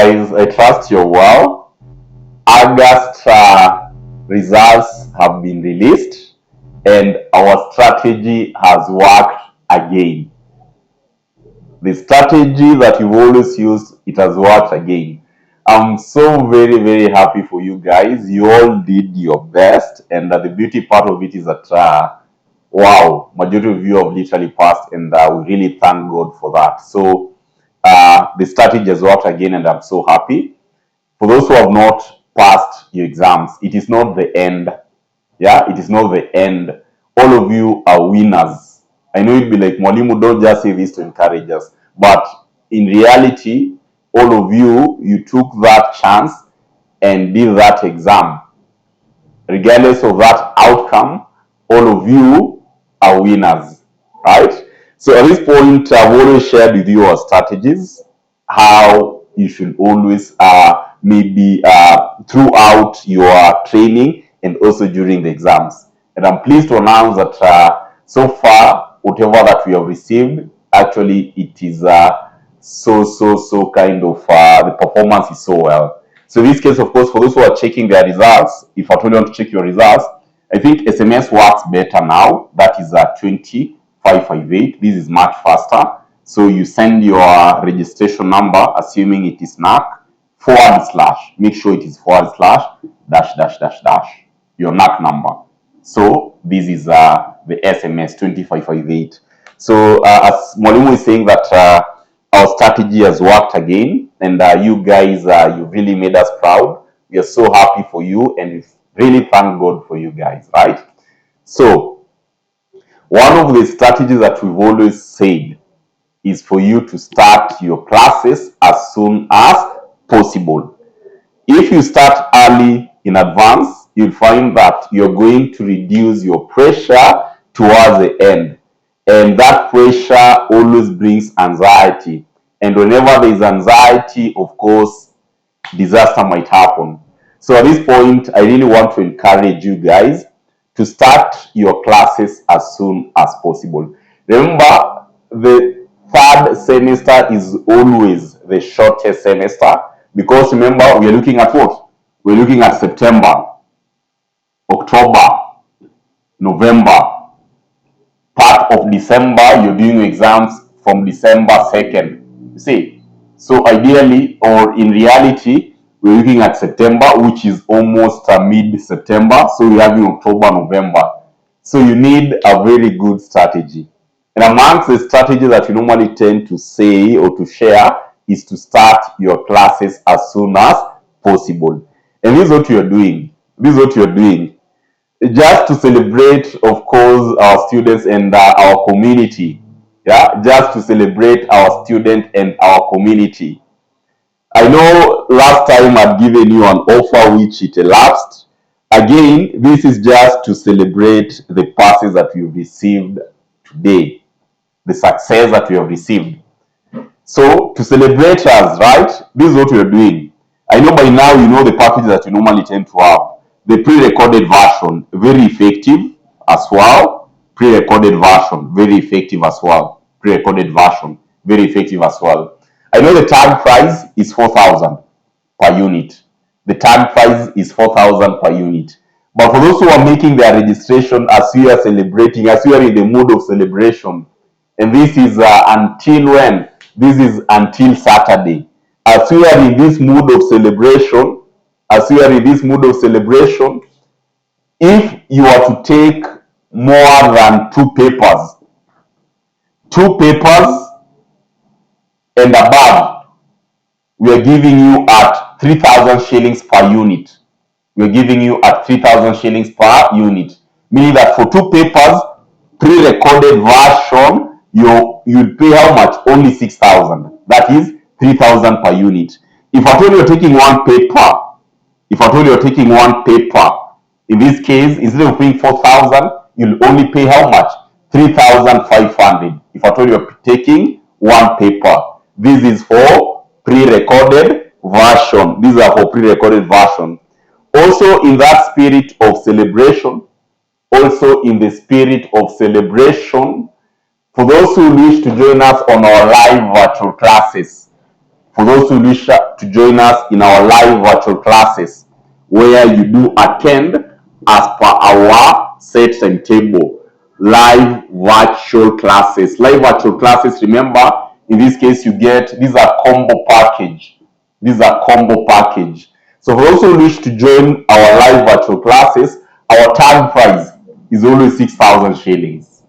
Guys, I trust you're well. August results have been released and our strategy has worked again. The strategy that you've always used, it has worked again. I'm so very happy for you guys. You all did your best, and the beauty part of it is that wow, majority of you have literally passed, and we really thank God for that. So the strategy has worked again, and I'm so happy. For those who have not passed your exams, it is not the end. Yeah, it is not the end. All of you are winners. I know it'd be like, Mwalimu, don't just say this to encourage us. But in reality, all of you, you took that chance and did that exam. Regardless of that outcome, all of you are winners, right? So at this point, I've always shared with you our strategies, how you should always maybe throughout your training and also during the exams. And I'm pleased to announce that so far, whatever that we have received, actually it is so kind of the performance is so well. So in this case, of course, for those who are checking their results, if I told you want to check your results, I think SMS works better now. That is 20558. This is much faster. So you send your registration number, assuming it is NAC, /, make sure it is / dash, your NAC number. So this is the SMS 20558. So as Mwalimu is saying that our strategy has worked again, and you guys, you really made us proud. We are so happy for you, and we really thank God for you guys, right? So one of the strategies that we've always said is for you to start your classes as soon as possible. If you start early in advance, you'll find that you're going to reduce your pressure towards the end. And that pressure always brings anxiety. And whenever there is anxiety, of course, disaster might happen. So at this point, I really want to encourage you guys to start your classes as soon as possible. Remember, the third semester is always the shortest semester, because remember, we are looking at what? We're looking at September, October, November, part of December. You're doing exams from December 2nd. You see? So ideally, or in reality, we're looking at September, which is almost mid-September. So we're having October, November. So you need a very good strategy. And amongst the strategies that you normally tend to say or to share is to start your classes as soon as possible. And this is what you're doing. This is what you're doing. Just to celebrate, of course, our students and our community. Yeah, just to celebrate our student and our community. I know last time I'd given you an offer which it elapsed. Again, this is just to celebrate the passes that we've received today, the success that we have received. So to celebrate us, right? This is what we're doing. I know by now you know the packages that you normally tend to have. The pre-recorded version, very effective as well. Pre-recorded version, very effective as well. Pre-recorded version, very effective as well. I know the tag price is 4,000 per unit. The tag price is 4,000 per unit. But for those who are making their registration as we are celebrating, as we are in the mood of celebration, and this is until when? This is until Saturday. As we are in this mood of celebration, if you are to take more than two papers and above, we are giving you at 3,000 shillings per unit. We are giving you at 3,000 shillings per unit, meaning that for two papers, pre-recorded version, you'll pay how much? Only 6,000. That is 3,000 per unit. If I told you you're taking one paper, in this case, instead of paying 4,000, you'll only pay how much? 3,500. If I told you you're taking one paper, this is for pre-recorded version. These are for pre-recorded version. Also in that spirit of celebration, for those who wish to join us on our live virtual classes, For those who wish to join us in our live virtual classes, where you do attend as per our set timetable, live virtual classes. Live virtual classes, remember, in this case, you get, these are combo package. These are combo package. So for those who wish to join our live virtual classes, our tag price is only 6,000 shillings.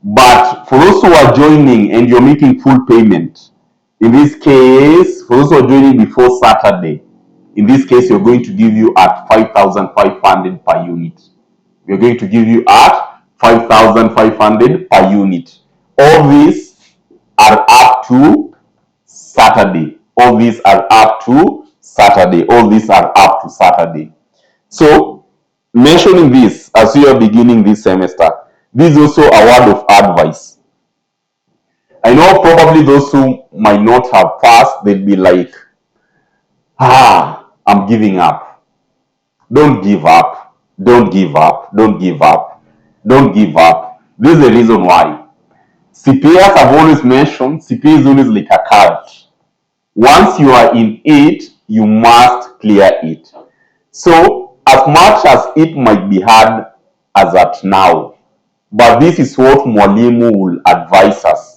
But for those who are joining and you're making full payment, in this case, for those who are joining before Saturday, in this case, you're going to give you at 5,500 per unit. We're going to give you at 5,500 per unit. All these are up to Saturday. All these are up to Saturday. All these are up to Saturday. So, mentioning this as we are beginning this semester, this is also a word of advice. I know probably those who might not have passed, they'd be like, I'm giving up. Don't give up. Don't give up. Don't give up. Don't give up. This is the reason why. CPAs have always mentioned, CPA is always like a card. Once you are in it, you must clear it. So, as much as it might be hard as at now, but this is what Mwalimu will advise us.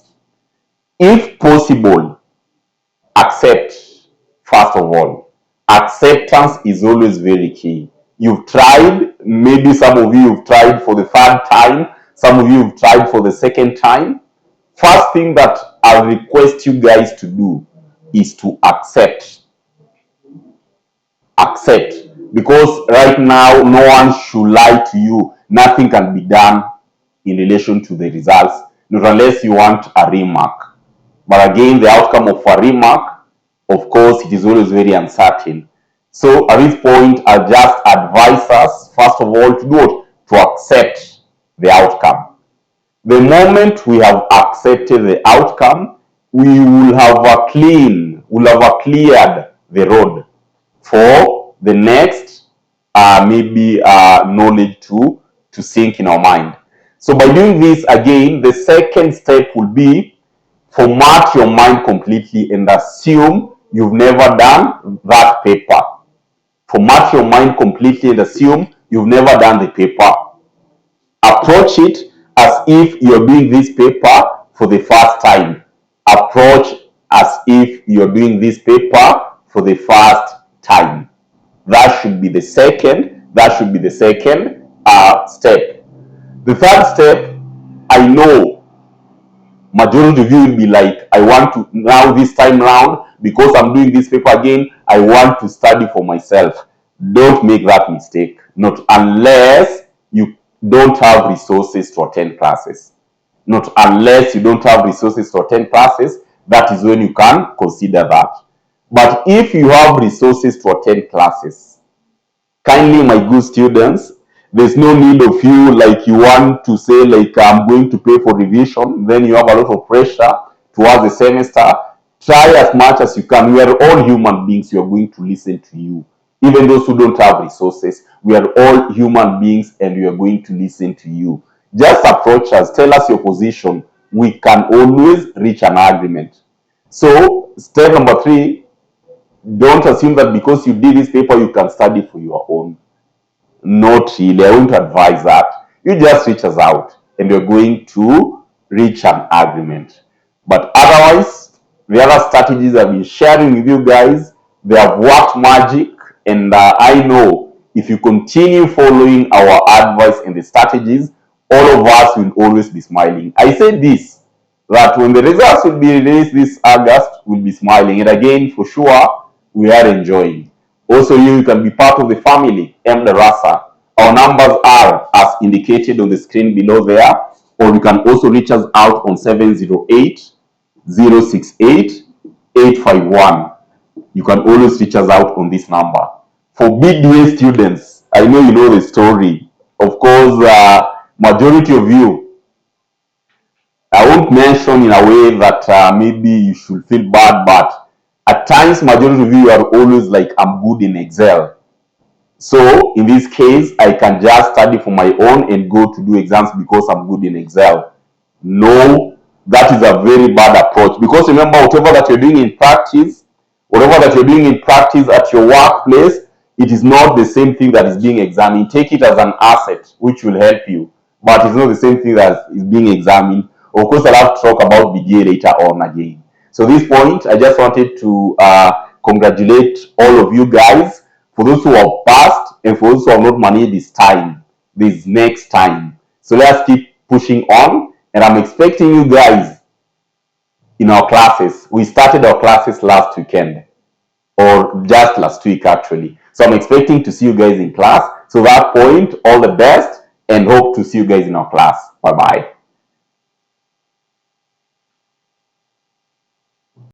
If possible, accept. First of all, acceptance is always very key. You've tried, maybe some of you have tried for the third time, some of you have tried for the second time. First thing that I'll request you guys to do is to accept. Accept. Because right now, no one should lie to you. Nothing can be done in relation to the results, not unless you want a remark. But again, the outcome of a remark, of course, it is always very uncertain. So at this point, I'll just advise us, first of all, to do what? To accept the outcome. The moment we have accepted the outcome, we will have cleared the road for the next knowledge to sink in our mind. So by doing this, again, the second step will be format your mind completely and assume you've never done that paper. Format your mind completely and assume you've never done the paper. Approach it as if you're doing this paper for the first time. Approach as if you're doing this paper for the first time. That should be the second. Step. The third step, I know majority of you will be like, I want to now this time round, because I'm doing this paper again, I want to study for myself. Don't make that mistake. Not unless you don't have resources to attend classes. Not unless you don't have resources to attend classes, that is when you can consider that. But if you have resources to attend classes, kindly, my good students, there's no need of you like you want to say like I'm going to pay for revision, then you have a lot of pressure towards the semester. Try as much as you can. We are all human beings. You are going to listen to you. Even those who don't have resources, we are all human beings and we are going to listen to you. Just approach us, tell us your position. We can always reach an agreement. So step number 3, don't assume that because you did this paper, you can study for your own. Not really. I won't advise that. You just reach us out and you're going to reach an agreement. But otherwise, the other strategies I've been sharing with you guys, they have worked magic. And I know if you continue following our advice and the strategies, all of us will always be smiling. I said this, that when the results will be released this August, we'll be smiling. And again, for sure, we are enjoying. Also, you can be part of the family, mDarasa. Our numbers are as indicated on the screen below there, or you can also reach us out on 708 068 851. You can always reach us out on this number. For midway students, I know you know the story. Of course, majority of you, I won't mention in a way that maybe you should feel bad, but at times, majority of you are always like, I'm good in Excel. So in this case, I can just study for my own and go to do exams because I'm good in Excel. No, that is a very bad approach, because remember, whatever that you're doing in practice, at your workplace, it is not the same thing that is being examined. Take it as an asset which will help you, but it's not the same thing that is being examined. Of course, I'll have to talk about BGA later on again. So this point, I just wanted to congratulate all of you guys, for those who have passed and for those who have not managed this next time. So let's keep pushing on, and I'm expecting you guys in our classes. We started our classes last weekend, or just last week actually. So I'm expecting to see you guys in class. So at that point, all the best, and hope to see you guys in our class. Bye bye.